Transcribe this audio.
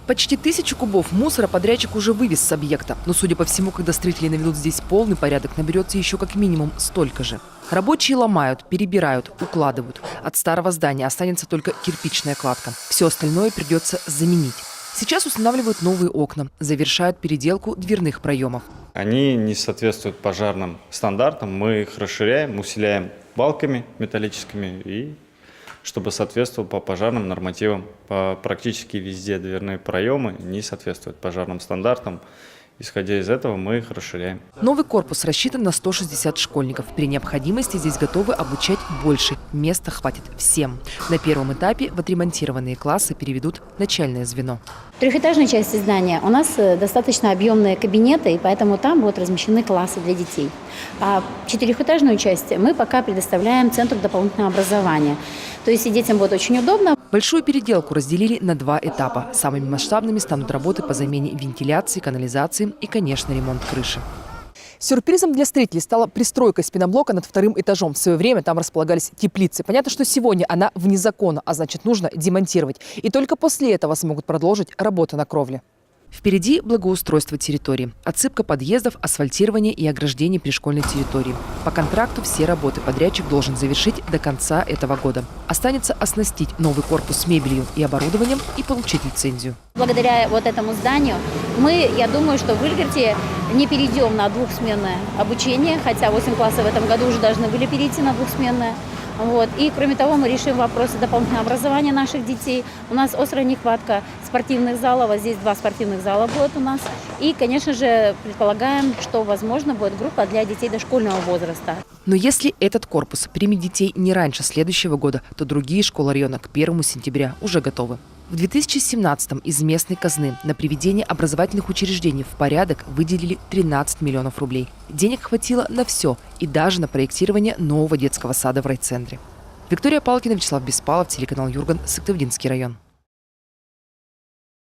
Почти 1000 кубов мусора подрядчик уже вывез с объекта. Но, судя по всему, когда строители наведут здесь полный порядок, наберется еще как минимум столько же. Рабочие ломают, перебирают, укладывают. От старого здания останется только кирпичная кладка. Все остальное придется заменить. Сейчас устанавливают новые окна, завершают переделку дверных проемов. Они не соответствуют пожарным стандартам. Мы их расширяем, усиляем балками металлическими, и чтобы соответствовал по пожарным нормативам. Практически везде дверные проемы не соответствуют пожарным стандартам. Исходя из этого, мы их расширяем. Новый корпус рассчитан на 160 школьников. При необходимости здесь готовы обучать больше. Места хватит всем. На первом этапе в отремонтированные классы переведут начальное звено. В трехэтажной части здания у нас достаточно объемные кабинеты, и поэтому там будут размещены классы для детей. А четырехэтажную часть мы пока предоставляем Центру дополнительного образования. То есть и детям будет очень удобно. Большую переделку разделили на 2 этапа. Самыми масштабными станут работы по замене вентиляции, канализации и, конечно, ремонт крыши. Сюрпризом для строителей стала пристройка спиноблока над 2-м этажом. В свое время там располагались теплицы. Понятно, что сегодня она вне закона, а значит, нужно демонтировать. И только после этого смогут продолжить работу на кровле. Впереди благоустройство территории. Отсыпка подъездов, асфальтирование и ограждение пришкольной территории. По контракту все работы подрядчик должен завершить до конца этого года. Останется оснастить новый корпус мебелью и оборудованием и получить лицензию. Благодаря вот этому зданию я думаю, что в Ильгерте не перейдем на двухсменное обучение, хотя 8 классов в этом году уже должны были перейти на двухсменное. И, кроме того, мы решим вопросы дополнительного образования наших детей. У нас острая нехватка спортивных залов, а здесь 2 спортивных зала будет у нас. И, конечно же, предполагаем, что, возможно, будет группа для детей дошкольного возраста. Но если этот корпус примет детей не раньше следующего года, то другие школы района к 1 сентября уже готовы. В 2017-м из местной казны на приведение образовательных учреждений в порядок выделили 13 миллионов рублей. Денег хватило на все и даже на проектирование нового детского сада в райцентре. Виктория Палкина, Вячеслав Беспалов, телеканал Юрган, Сыктывдинский район.